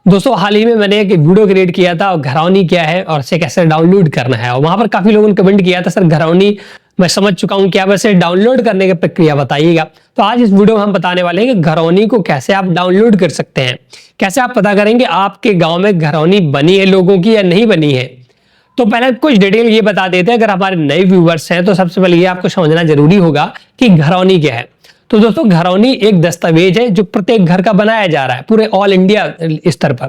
दोस्तों हाल ही में मैंने एक वीडियो क्रिएट किया था और घरौनी क्या है और इसे कैसे डाउनलोड करना है, और वहां पर काफी लोगों ने कमेंट किया था सर घरौनी मैं समझ चुका हूं, क्या वैसे डाउनलोड करने की प्रक्रिया बताइएगा। तो आज इस वीडियो में हम बताने वाले हैं कि घरौनी को कैसे आप डाउनलोड कर सकते हैं, कैसे आप पता करेंगे आपके गाँव में घरौनी बनी है लोगों की या नहीं बनी है। तो पहले कुछ डिटेल ये बता देते हैं, अगर हमारे नए व्यूवर्स हैं तो सबसे पहले ये आपको समझना जरूरी होगा कि घरौनी क्या है। तो दोस्तों घरौनी एक दस्तावेज है जो प्रत्येक घर का बनाया जा रहा है पूरे ऑल इंडिया स्तर पर।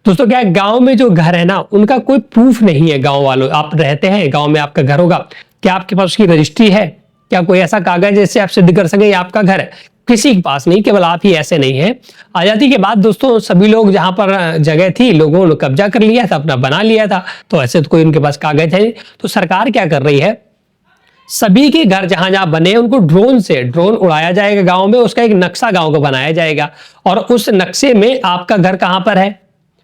दोस्तों क्या है, गांव में जो घर है ना उनका कोई प्रूफ नहीं है। गांव वालों, आप रहते हैं गांव में, आपका घर होगा, क्या आपके पास उसकी रजिस्ट्री है, क्या कोई ऐसा कागज जिससे आप सिद्ध कर सके आपका घर है? किसी के पास नहीं, केवल आप ही ऐसे नहीं है। आजादी के बाद दोस्तों सभी लोग जहां पर जगह थी लोगों ने कब्जा कर लिया था, अपना बना लिया था, तो ऐसे तो कोई उनके पास कागज है। तो सरकार क्या कर रही है, सभी के घर जहां जहां बने उनको ड्रोन उड़ाया जाएगा गांव में, उसका एक नक्शा गांव का बनाया जाएगा और उस नक्शे में आपका घर कहां पर है,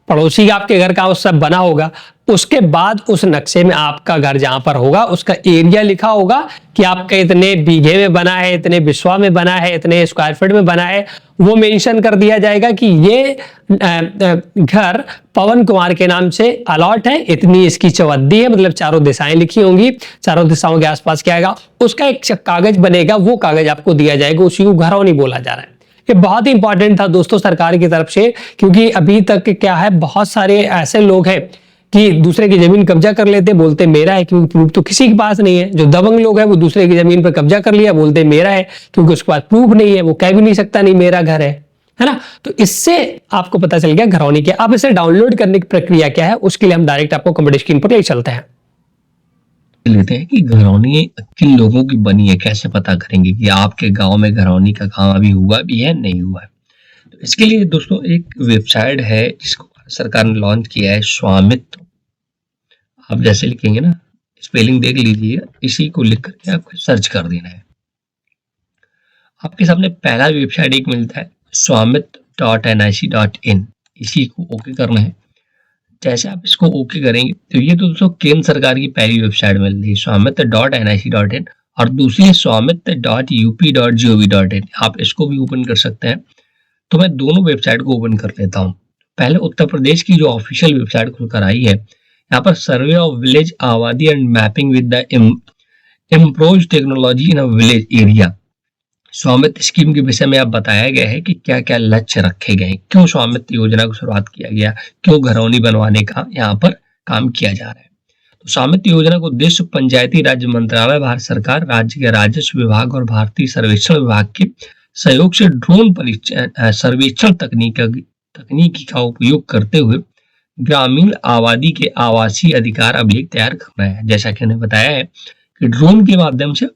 पड़ोसी का आपके घर का उस सब बना होगा। उसके बाद उस नक्शे में आपका घर जहां पर होगा उसका एरिया लिखा होगा कि आपका इतने बीघे में बना है, इतने बिस्वा में बना है, इतने स्क्वायर फीट में बना है। वो मेंशन कर दिया जाएगा कि ये घर पवन कुमार के नाम से अलॉट है, इतनी इसकी चौहद्दी है, मतलब चारों दिशाएं लिखी होंगी, चारों दिशाओं के आसपास क्या आएगा उसका एक कागज बनेगा, वो कागज आपको दिया जाएगा, उसी को घरौनी बोला जा रहा है। ये बहुत ही इंपॉर्टेंट था दोस्तों सरकार की तरफ से, क्योंकि अभी तक क्या है बहुत सारे ऐसे लोग हैं कि दूसरे की जमीन कब्जा कर लेते, बोलते मेरा है, क्योंकि प्रूफ तो किसी के पास नहीं है। जो दबंग लोग हैं वो दूसरे की जमीन पर कब्जा कर लिया, बोलते मेरा है, क्योंकि उसके पास प्रूफ नहीं है, वो कह भी नहीं सकता नहीं मेरा घर है ना। तो इससे आपको पता चल गया घरौनी क्या। अब इसे डाउनलोड करने की प्रक्रिया क्या है, उसके लिए हम डायरेक्ट आपको कंप्यूटर स्क्रीन पर ले चलते हैं। लेते हैं कि घरौनी किन लोगों की बनी है, कैसे पता करेंगे कि आपके गांव में घरौनी का काम अभी हुआ भी है नहीं हुआ है। तो इसके लिए दोस्तों एक वेबसाइट है जिसको भारत सरकार ने लॉन्च किया है, स्वामित्व। आप जैसे लिखेंगे ना, स्पेलिंग देख लीजिए, इसी को लिख करके आपको सर्च कर देना है। आपके सामने पहला वेबसाइट एक मिलता है स्वामित्व.nic.in, इसी को ओके करना है। जैसे आप इसको ओके करेंगे तो ये दोस्तों केंद्र सरकार की पहली वेबसाइट मिल रही है स्वामित्व.nic.in, और दूसरी है स्वामित्व.up.gov.in। आप इसको भी ओपन कर सकते हैं। तो मैं दोनों वेबसाइट को ओपन कर लेता हूँ। पहले उत्तर प्रदेश की जो ऑफिशियल वेबसाइट खुलकर आई है, यहाँ पर सर्वे ऑफ विलेज आबादी and mapping with the improved technology in a village area. स्वामित्व स्कीम के विषय में आप बताया गया है कि क्या क्या लक्ष्य रखे गए, क्यों स्वामित्व योजना को शुरुआत किया गया, क्यों घरौनी बनवाने का यहाँ पर काम किया जा रहा है। तो स्वामित्व योजना को उद्देश्य पंचायती राज मंत्रालय, भारत सरकार, राज्य के राजस्व विभाग और भारतीय सर्वेक्षण विभाग के सहयोग से ड्रोन सर्वेक्षण तकनीकी का उपयोग करते हुए ग्रामीण आबादी के आवासीय अधिकार अभिलेख तैयार करना है। जैसा कि मैंने बताया है कि ड्रोन के माध्यम से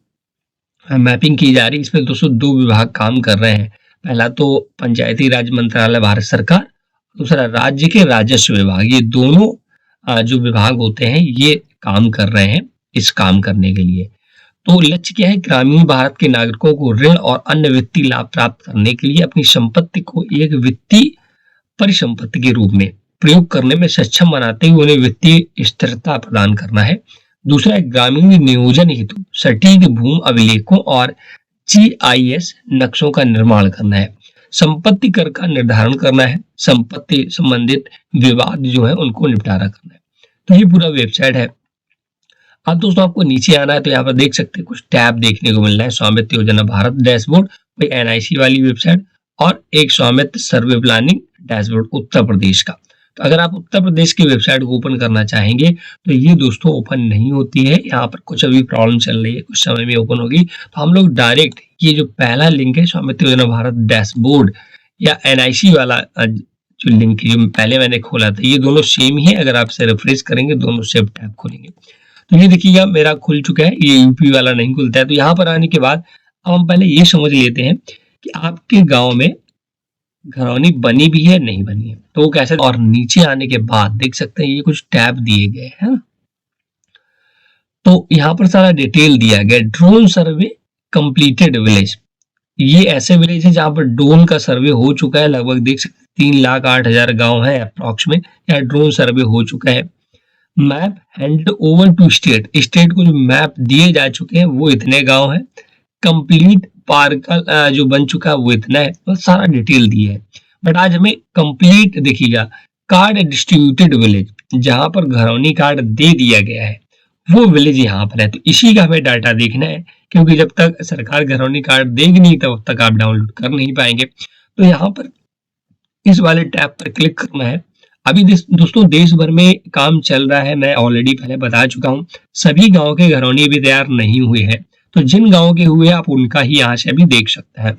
मैपिंग की जा रही है। इसमें दोस्तों दो विभाग काम कर रहे हैं। पहला तो पंचायती राज मंत्रालय भारत सरकार, दूसरा राज्य के राजस्व विभाग। ये दोनों जो विभाग होते हैं ये काम कर रहे हैं इस काम करने के लिए। तो लक्ष्य क्या है, ग्रामीण भारत के नागरिकों को ऋण और अन्य वित्तीय लाभ प्राप्त करने के लिए अपनी संपत्ति को एक वित्तीय परिसंपत्ति के रूप में प्रयोग करने में सक्षम बनाते हुए उन्हें वित्तीय स्थिरता प्रदान करना है। दूसरा, ग्रामीण नियोजन हेतु सटीक भूमि अभिलेखों और जीआईएस नक्शों का निर्माण करना है। संपत्ति कर का निर्धारण करना है। संपत्ति संबंधित विवाद जो है उनको निपटारा करना है। तो ये पूरा वेबसाइट है। अब दोस्तों आपको नीचे आना है तो यहाँ पर देख सकते हैं कुछ टैब देखने को मिल रहा है। स्वामित्व योजना भारत डैशबोर्ड, कोई एनआईसी वाली वेबसाइट, और एक स्वामित्व सर्वे प्लानिंग डैशबोर्ड उत्तर प्रदेश का। तो अगर आप उत्तर प्रदेश की वेबसाइट को ओपन करना चाहेंगे तो ये दोस्तों ओपन नहीं होती है, यहाँ पर कुछ अभी प्रॉब्लम चल रही है, कुछ समय में ओपन होगी। तो हम लोग डायरेक्ट ये जो पहला लिंक है स्वामित्व योजना भारत डैशबोर्ड या एनआईसी वाला जो लिंक है जो पहले मैंने खोला था, ये दोनों सेम ही है। अगर आप इसे रिफ्रेश करेंगे दोनों सेम टैब खोलेंगे तो ये देखिएगा मेरा खुल चुका है, ये यूपी वाला नहीं खुलता है। तो यहाँ पर आने के बाद अब हम पहले ये समझ लेते हैं कि आपके गाँव में घरौनी बनी भी है नहीं बनी है तो कैसे। और नीचे आने के बाद देख सकते हैं ये कुछ टैब दिए गए हैं। तो यहाँ पर सारा डिटेल दिया गया। ड्रोन सर्वे कंप्लीटेड विलेज, ये ऐसे विलेज है जहां पर ड्रोन का सर्वे हो चुका है। लगभग देख सकते 3,08,000 गांव है अप्रोक्स में, या ड्रोन सर्वे हो चुका है। Map hand over to state, state को जो मैप दिए जा चुके हैं वो इतने गांव है। कंप्लीट पार्कल जो बन चुका है वो इतना है, तो सारा डिटेल दिया है। बट आज हमें कंप्लीट देखिएगा कार्ड डिस्ट्रीब्यूटेड विलेज, जहां पर घरौनी कार्ड दे दिया गया है वो विलेज यहाँ पर है। तो इसी का हमें डाटा देखना है, क्योंकि जब तक सरकार घरौनी कार्ड देगी नहीं तब तक आप डाउनलोड कर नहीं पाएंगे। तो यहाँ पर इस वाले टैब पर क्लिक करना है। अभी दोस्तों देश भर में काम चल रहा है, मैं ऑलरेडी पहले बता चुका हूँ। सभी गाँव के घरौनी अभी तैयार नहीं हुए हैं, तो जिन गाँव के हुए आप उनका ही यहाँ से अभी देख सकते हैं।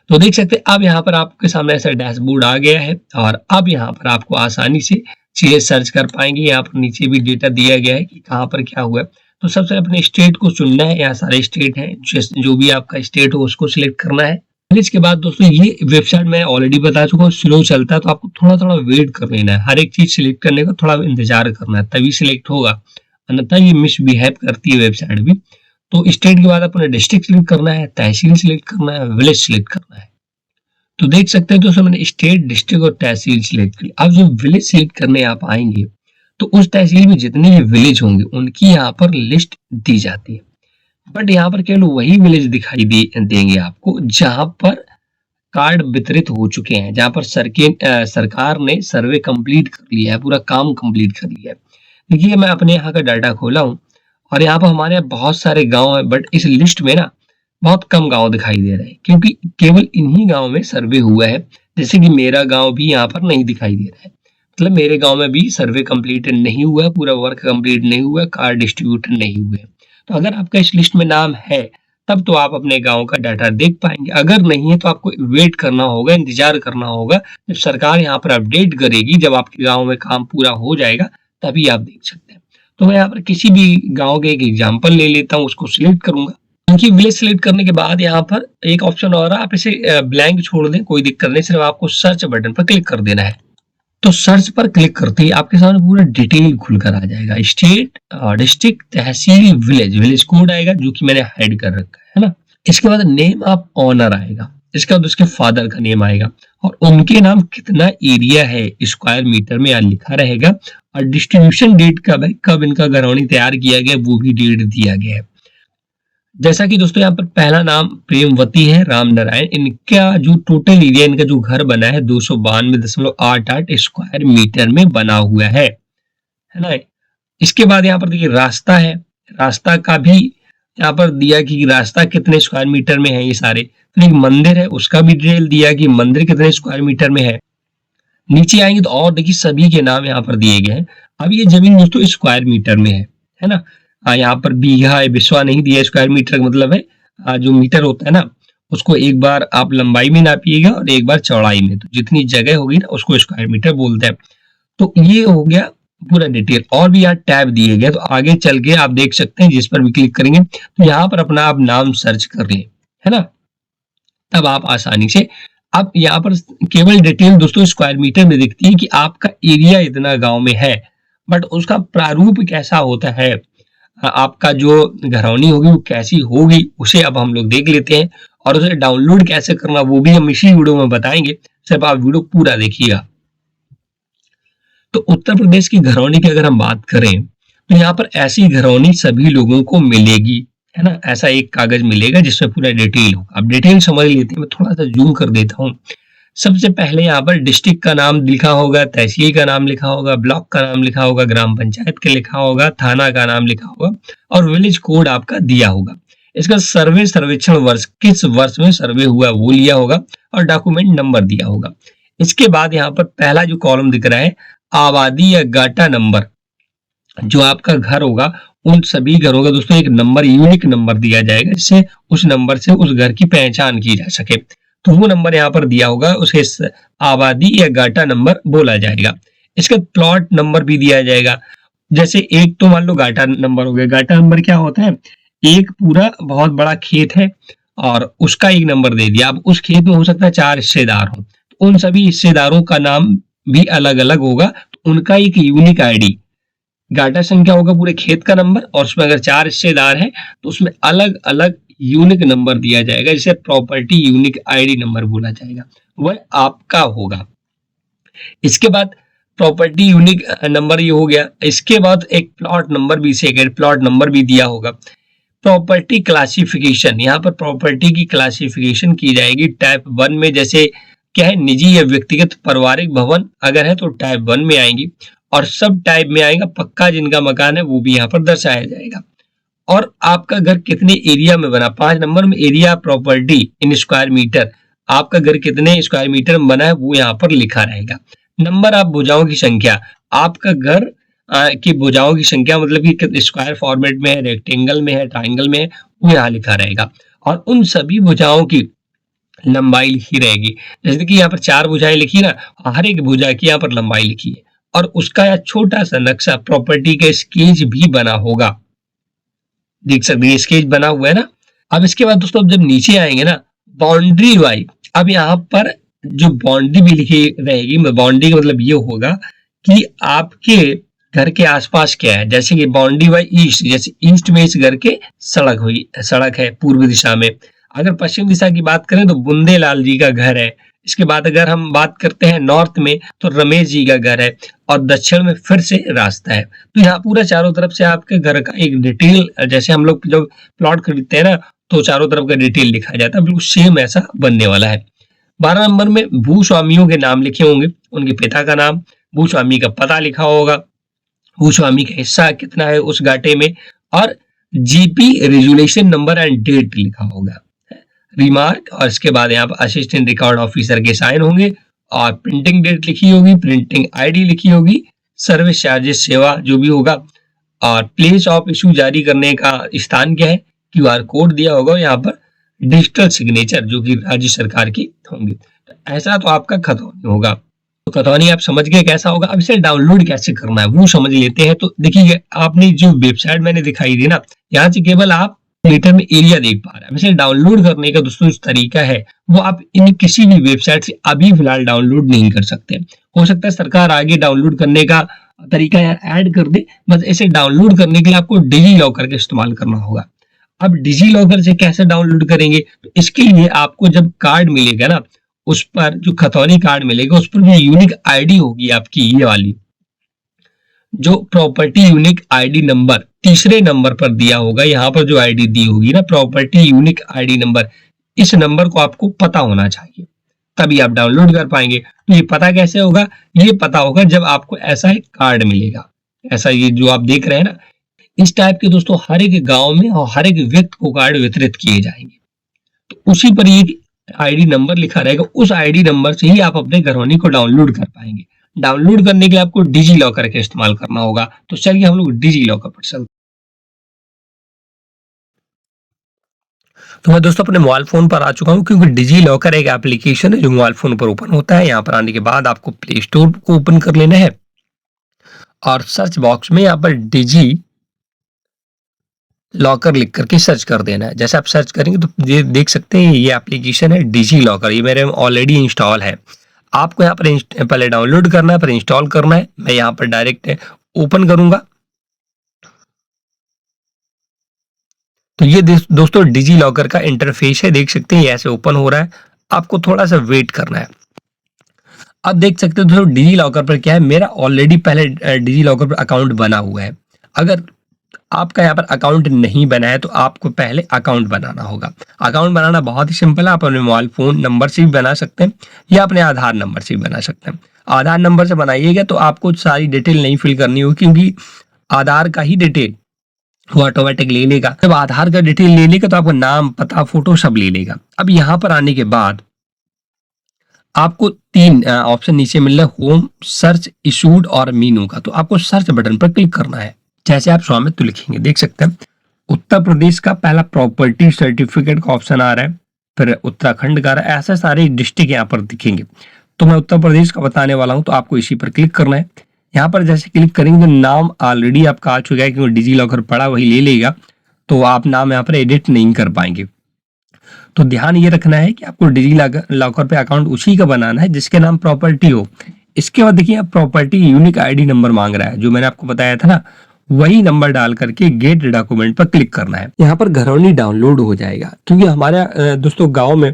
तो देख सकते हैं अब यहाँ पर आपके सामने ऐसा डैशबोर्ड आ गया है और अब यहाँ पर आपको आसानी से चीजें सर्च कर पाएंगे। यहाँ पर नीचे भी डेटा दिया गया है कि कहाँ पर क्या हुआ है। तो सबसे अपने स्टेट को चुनना है, यहाँ सारे स्टेट हैं, जो भी आपका स्टेट हो उसको सिलेक्ट करना है। इसके बाद दोस्तों ये वेबसाइट मैं ऑलरेडी बता चुका हूँ स्लो चलता है, तो आपको थोड़ा थोड़ा वेट कर लेना है। हर एक चीज सिलेक्ट करने का थोड़ा इंतजार करना है, तभी सिलेक्ट होगा, अन्यथा ये मिसबिहेव करती है वेबसाइट भी। तो स्टेट के बाद अपने डिस्ट्रिक्ट सिलेक्ट करना है, तहसील सिलेक्ट करना है, विलेज सिलेक्ट करना है। तो देख सकते हैं दोस्तों मैंने स्टेट, डिस्ट्रिक्ट और तहसील सिलेक्ट की। अब जो विलेज सिलेक्ट करने आप आएंगे तो उस तहसील में जितने भी विलेज होंगे उनकी यहाँ पर लिस्ट दी जाती है, बट यहाँ पर केवल वही विलेज दिखाई देंगे आपको जहां पर कार्ड वितरित हो चुके हैं, जहां पर सरकार ने सर्वे कंप्लीट कर लिया है, पूरा काम कंप्लीट कर लिया है। देखिए मैं अपने यहाँ का डाटा खोला हूँ और यहाँ पर हमारे यहाँ बहुत सारे गांव है, बट इस लिस्ट में ना बहुत कम गांव दिखाई दे रहे हैं, क्योंकि केवल इन्हीं गांव में सर्वे हुआ है। जैसे कि मेरा गांव भी यहाँ पर नहीं दिखाई दे रहा है, मतलब मेरे गांव में भी सर्वे कंप्लीट नहीं हुआ है, पूरा वर्क कंप्लीट नहीं हुआ है, कार्ड डिस्ट्रीब्यूट नहीं हुए। तो अगर आपका इस लिस्ट में नाम है तब तो आप अपने गांव का डाटा देख पाएंगे, अगर नहीं है तो आपको वेट करना होगा, इंतजार करना होगा जब सरकार यहाँ पर अपडेट करेगी, जब आपके गांव में काम पूरा हो जाएगा तभी आप देख सकते हैं। तो मैं यहाँ पर किसी भी गांव के एक एग्जाम्पल ले लेता हूँ, उसको सिलेक्ट करूंगा। क्योंकि विलेज सिलेक्ट करने के बाद यहाँ पर एक ऑप्शन और है, आप इसे ब्लैंक छोड़ दें, कोई दिक्कत नहीं, सिर्फ आपको सर्च बटन पर क्लिक कर देना है। तो सर्च पर क्लिक करते ही आपके सामने पूरा डिटेल खुलकर आ जाएगा, स्टेट, डिस्ट्रिक्ट, तहसील, विलेज कोड आएगा जो कि मैंने हाइड कर रखा है ना। इसके बाद नेम ऑफ ऑनर आएगा, इसके बाद उसके फादर का नेम आएगा और उनके नाम कितना एरिया है स्क्वायर मीटर में यहाँ लिखा रहेगा, और डिस्ट्रीब्यूशन डेट कब है, कब इनका घरौनी तैयार किया गया वो भी डेट दिया गया है। जैसा कि दोस्तों यहाँ पर पहला नाम प्रेमवती है राम नारायण, इनका जो टोटल एरिया इनका जो घर बना है 292.88 स्क्वायर मीटर में बना हुआ है ना। इसके बाद यहाँ पर देखिए रास्ता है, रास्ता का भी यहाँ पर दिया कि रास्ता कितने स्क्वायर मीटर में है ये सारे। फिर एक मंदिर है, उसका भी डिटेल दिया कि मंदिर कितने स्क्वायर मीटर में है। नीचे आएंगे तो और देखिए सभी के नाम यहाँ पर दिए गए हैं। अब ये जमीन दोस्तों स्क्वायर मीटर में है ना। यहाँ पर बीघा है, बिस्वा नहीं दिया, स्क्वायर मीटर का मतलब है जो मीटर होता है ना उसको एक बार आप लंबाई में नापिएगा और एक बार चौड़ाई में, तो जितनी जगह होगी ना उसको स्क्वायर मीटर बोलते हैं। तो ये हो गया पूरा डिटेल, और भी यहाँ टैब दिए गए, तो आगे चल के आप देख सकते हैं, जिस पर भी क्लिक करेंगे तो यहाँ पर अपना आप नाम सर्च कर लें, है ना, तब आप आसानी से। अब यहाँ पर केवल डिटेल दोस्तों स्क्वायर मीटर में दिखती है कि आपका एरिया इतना गांव में है, बट उसका प्रारूप कैसा होता है, आपका जो घरौनी होगी वो कैसी होगी, उसे अब हम लोग देख लेते हैं। और उसे डाउनलोड कैसे करना वो भी हम इसी वीडियो में बताएंगे, सिर्फ आप वीडियो पूरा देखिएगा। तो उत्तर प्रदेश की घरौनी की अगर हम बात करें तो यहाँ पर ऐसी घरौनी सभी लोगों को मिलेगी, है ना। ऐसा एक कागज मिलेगा जिसमें पूरा डिटेल होगा। अब डिटेल समझ लेते हैं, मैं थोड़ा सा जूम कर देता हूँ। सबसे पहले यहाँ पर डिस्ट्रिक्ट का नाम लिखा होगा, तहसील का नाम लिखा होगा, ब्लॉक का नाम लिखा होगा, ग्राम पंचायत का लिखा होगा, थाना का नाम लिखा होगा और विलेज कोड आपका दिया होगा। इसका सर्वेक्षण वर्ष, किस वर्ष में सर्वे हुआ वो लिया होगा और डॉक्यूमेंट नंबर दिया होगा। इसके बाद यहाँ पर पहला जो कॉलम दिख रहा है आबादी या गाटा नंबर, जो आपका घर होगा उन सभी घरों का दोस्तों एक नंबर, यूनिक नंबर दिया जाएगा, जिससे उस नंबर से उस घर की पहचान की जा सके। तो वो नंबर यहाँ पर दिया होगा, उसे आबादी या गाटा नंबर बोला जाएगा। इसका प्लॉट नंबर भी दिया जाएगा। जैसे एक तो मान लो गाटा नंबर हो गया। गाटा नंबर क्या होता है, एक पूरा बहुत बड़ा खेत है और उसका एक नंबर दे दिया। अब उस खेत में हो सकता है 4 हिस्सेदार हो, तो उन सभी हिस्सेदारों का नाम भी अलग अलग होगा, तो उनका एक यूनिक आईडी। गाटा संख्या होगा पूरे खेत का नंबर, और उसमें अगर 4 हिस्सेदार हैं तो उसमें अलग अलग यूनिक नंबर दिया जाएगा, जिसे प्रॉपर्टी यूनिक आईडी नंबर बोला जाएगा, वह आपका होगा। इसके बाद प्रॉपर्टी यूनिक नंबर ये हो गया। इसके बाद एक प्लॉट नंबर भी, सेकेंड प्लॉट नंबर भी दिया होगा। प्रॉपर्टी क्लासिफिकेशन, यहाँ पर प्रॉपर्टी की क्लासिफिकेशन की जाएगी टाइप 1 में, जैसे क्या है, निजी या व्यक्तिगत पारिवारिक भवन अगर है तो टाइप 1 में आएंगी, और सब टाइप में आएगा पक्का जिनका मकान है वो भी यहाँ पर दर्शाया जाएगा। और आपका घर कितने एरिया में बना, 5 नंबर में area property in square metre, आपका घर कितने स्क्वायर मीटर में बना है वो यहाँ पर लिखा रहेगा। नंबर ऑफ भुजाओं की संख्या, आपका घर की भुजाओं की संख्या मतलब कि स्क्वायर फॉर्मेट में है, रेक्टेंगल में है, ट्राइंगल में है, वो यहाँ लिखा रहेगा। और उन सभी भुजाओं की लंबाई लिखी रहेगी। जैसे कि यहाँ पर 4 भुजाएं लिखी ना, हर एक भुजा की यहाँ पर लंबाई लिखी है, और उसका यह छोटा सा नक्शा प्रॉपर्टी का स्केच भी बना होगा, देख सकते हैं स्केच बना हुआ है ना। अब इसके बाद दोस्तों जब नीचे आएंगे ना, बाउंड्री वाइज, अब यहाँ पर जो बाउंड्री भी लिखी रहेगी, बाउंड्री का मतलब ये होगा कि आपके घर के आसपास क्या है। जैसे कि बाउंड्री वाइज ईस्ट, जैसे ईस्ट में इस घर के सड़क है पूर्व दिशा में। अगर पश्चिम दिशा की बात करें तो बुंदेलाल जी का घर है। इसके बाद अगर हम बात करते हैं नॉर्थ में तो रमेश जी का घर है, और दक्षिण में फिर से रास्ता है। तो यहाँ पूरा चारों तरफ से आपके घर का एक डिटेल, जैसे हम लोग जब प्लॉट खरीदते हैं ना तो चारों तरफ का डिटेल लिखा जाता है, बिल्कुल सेम ऐसा बनने वाला है। 12 नंबर में भूस्वामियों के नाम लिखे होंगे, उनके पिता का नाम, भूस्वामी का पता लिखा होगा, भूस्वामी का हिस्सा कितना है उस घाटे में, और GP resolution number and date लिखा होगा, रिमार्क, और इसके बाद यहाँ पर असिस्टेंट रिकॉर्ड ऑफिसर के साइन होंगे, और प्रिंटिंग डेट लिखी होगी, प्रिंटिंग आईडी लिखी होगी, सर्विस चार्जेस सेवा जो भी होगा, और प्लेस ऑफ इशू जारी करने का स्थान क्या है, क्यूआर कोड दिया होगा, यहाँ पर डिजिटल सिग्नेचर जो कि राज्य सरकार की होंगी। तो ऐसा तो आपका खतौनी होगा। तो खतौनी आप समझ गए कैसा होगा। अब इसे डाउनलोड कैसे करना है वो समझ लेते हैं। तो देखिए आपने जो वेबसाइट मैंने दिखाई दी ना, यहाँ से केवल आप मीटर में एरिया देख पा रहे हैं। वैसे डाउनलोड करने का दोस्तों जो तरीका है वो आप इन किसी भी वेबसाइट से अभी फिलहाल डाउनलोड नहीं कर सकते। हो सकता है सरकार आगे डाउनलोड करने का तरीका ऐड कर दे, बस इसे डाउनलोड करने के लिए आपको डिजी लॉकर का इस्तेमाल करना होगा। अब डिजी लॉकर से कैसे डाउनलोड करेंगे, तो इसके लिए आपको जब कार्ड मिलेगा ना, उस पर जो खतौनी कार्ड मिलेगा उस पर जो यूनिक आईडी होगी आपकी, ये वाली जो प्रॉपर्टी यूनिक आईडी नंबर तीसरे नंबर पर दिया होगा, यहाँ पर जो आईडी दी होगी ना प्रॉपर्टी यूनिक आईडी नंबर, इस नंबर को आपको पता होना चाहिए, तभी आप डाउनलोड कर पाएंगे। तो ये पता कैसे होगा, ये पता होगा जब आपको ऐसा एक कार्ड मिलेगा, ऐसा ये जो आप देख रहे हैं ना, इस टाइप के दोस्तों हर एक गांव में और हर एक व्यक्ति को कार्ड वितरित किए जाएंगे। तो उसी पर ये आईडी नंबर लिखा रहेगा, उस आईडी नंबर से ही आप अपने घरौनी को डाउनलोड कर पाएंगे। डाउनलोड करने के लिए आपको डिजी लॉकर का इस्तेमाल करना होगा। तो चलिए हम लोग डिजी लॉकर पर चलते। तो मैं दोस्तों अपने मोबाइल फोन पर आ चुका हूं, क्योंकि डिजी लॉकर एक एप्लीकेशन है जो मोबाइल फोन पर ओपन होता है। यहाँ पर आने के बाद आपको प्ले स्टोर को ओपन कर लेना है, और सर्च बॉक्स में यहाँ पर डिजी लॉकर लिख करके सर्च कर देना है। जैसे आप सर्च करेंगे तो ये देख सकते हैं ये एप्लीकेशन है डिजी लॉकर, ये मेरे में ऑलरेडी इंस्टॉल है। आपको यहाँ पर पहले डाउनलोड करना है, फिर इंस्टॉल करना है। मैं यहाँ पर डायरेक्ट ओपन करूंगा। तो ये दोस्तों डिजी लॉकर का इंटरफेस है, देख सकते हैं ये ऐसे ओपन हो रहा है। आपको थोड़ा सा वेट करना है। अब देख सकते हो दोस्तों डिजी लॉकर पर क्या है, मेरा ऑलरेडी पहले डिजी लॉकर पर अकाउंट बना हुआ है। अगर आपका यहाँ पर अकाउंट नहीं बना है तो आपको पहले अकाउंट बनाना होगा। अकाउंट बनाना बहुत ही सिंपल है, आप अपने मोबाइल फोन नंबर से भी बना सकते हैं या अपने आधार नंबर से भी बना सकते हैं। आधार नंबर से बनाइएगा तो आपको सारी डिटेल नहीं फिल करनी होगी, क्योंकि आधार का ही डिटेल वो ऑटोमेटिक ले लेगा। जब आधार का डिटेल ले लेगा तो आपका नाम, पता, फोटो सब ले लेगा। अब यहाँ पर आने के बाद आपको 3 ऑप्शन नीचे मिल रहा है, होम, सर्च, इशूड और मीनू का। तो आपको सर्च बटन पर क्लिक करना है। जैसे आप स्वामित्व लिखेंगे देख सकते हैं उत्तर प्रदेश का पहला प्रॉपर्टी सर्टिफिकेट का ऑप्शन आ रहा है, फिर उत्तराखंड का आ रहा है, ऐसे सारे डिस्ट्रिक्ट यहाँ पर दिखेंगे। तो मैं उत्तर प्रदेश का बताने वाला हूँ, तो आपको इसी पर क्लिक करना है। यहाँ पर जैसे क्लिक करेंगे तो नाम ऑलरेडी आपका आ चुका है, क्योंकि डिजी लॉकर पड़ा वही ले लेगा, तो आप नाम यहाँ पर एडिट नहीं कर पाएंगे। तो ध्यान ये रखना है कि आपको डिजी लॉकर पे अकाउंट उसी का बनाना है जिसके नाम प्रॉपर्टी हो। इसके बाद देखिए प्रॉपर्टी यूनिक आईडी नंबर मांग रहा है, जो मैंने आपको बताया था ना, वही नंबर डाल करके गेट डॉक्यूमेंट पर क्लिक करना है। यहाँ पर घरौनी डाउनलोड हो जाएगा, क्योंकि हमारा दोस्तों गांव में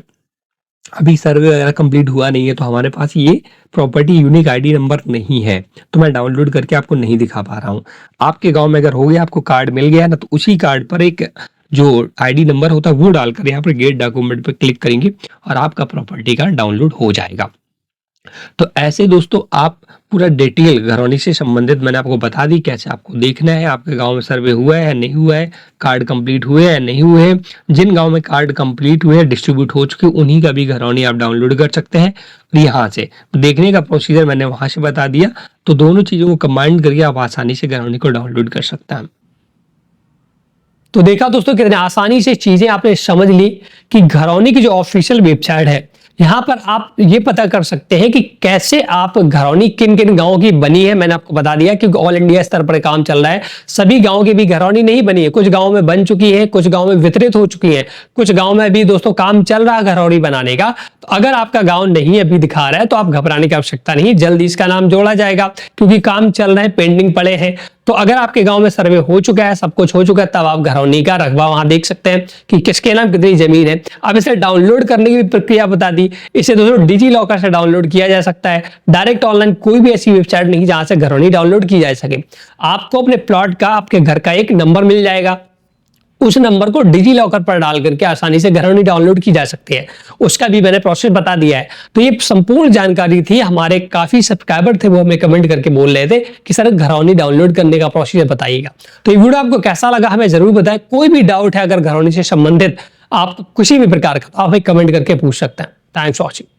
अभी सर्वे वगैरह कंप्लीट हुआ नहीं है, तो हमारे पास ये प्रॉपर्टी यूनिक आईडी नंबर नहीं है, तो मैं डाउनलोड करके आपको नहीं दिखा पा रहा हूँ। आपके गांव में अगर हो गया, आपको कार्ड मिल गया ना, तो उसी कार्ड पर एक जो आईडी नंबर होता है वो डालकर यहाँ पर गेट डॉक्यूमेंट पर क्लिक करेंगे और आपका प्रॉपर्टी कार्ड डाउनलोड हो जाएगा। तो ऐसे दोस्तों आप पूरा डिटेल घरौनी से संबंधित मैंने आपको बता दी कैसे आपको देखना है, आपके गांव में सर्वे हुआ है नहीं हुआ है, कार्ड कंप्लीट हुए हैं नहीं हुए हैं। जिन गांव में कार्ड कंप्लीट हुए हैं डिस्ट्रीब्यूट हो चुके उन्हीं का भी घरौनी आप डाउनलोड कर सकते हैं। और यहाँ से देखने का प्रोसीजर मैंने वहां से बता दिया, तो दोनों चीजों को कंबाइन करके आप आसानी से घरौनी को डाउनलोड कर सकते हैं। तो देखा दोस्तों कितने आसानी से चीजें आपने समझ ली कि घरौनी की जो ऑफिशियल वेबसाइट है यहाँ पर आप ये पता कर सकते हैं कि कैसे आप घरौनी किन किन गांवों की बनी है। मैंने आपको बता दिया क्योंकि ऑल इंडिया स्तर पर काम चल रहा है, सभी गांवों की भी घरौनी नहीं बनी है, कुछ गांवों में बन चुकी है, कुछ गांव में वितरित हो चुकी है, कुछ गांव में भी दोस्तों काम चल रहा है घरौनी बनाने का। तो अगर आपका गांव नहीं अभी दिखा रहा है तो आप घबराने की आवश्यकता नहीं, जल्दी इसका नाम जोड़ा जाएगा क्योंकि काम चल रहा है, पेंडिंग पड़े हैं। तो अगर आपके गांव में सर्वे हो चुका है, सब कुछ हो चुका है, तब आप घरौनी का रकबा वहां देख सकते हैं कि किसके नाम कितनी जमीन है। अब इसे डाउनलोड करने की भी प्रक्रिया बता दी। इसे दोस्तों डिजी लॉकर से डाउनलोड किया जा सकता है, डायरेक्ट ऑनलाइन कोई भी ऐसी वेबसाइट नहीं जहां से घरौनी डाउनलोड की जा सके। आपको अपने प्लॉट का, आपके घर का एक नंबर मिल जाएगा, उस नंबर को डिजी लॉकर पर डाल करके आसानी से घरौनी डाउनलोड की जा सकती है। उसका भी मैंने प्रोसेस बता दिया है। तो ये संपूर्ण जानकारी थी, हमारे काफी सब्सक्राइबर थे वो हमें कमेंट करके बोल रहे थे कि सर घरौनी डाउनलोड करने का प्रोसीजर बताइएगा। तो ये वीडियो आपको कैसा लगा हमें जरूर बताएं। कोई भी डाउट है अगर घरौनी से संबंधित आप किसी भी प्रकार का, आप हमें कमेंट करके पूछ सकते हैं। Thanks for watching.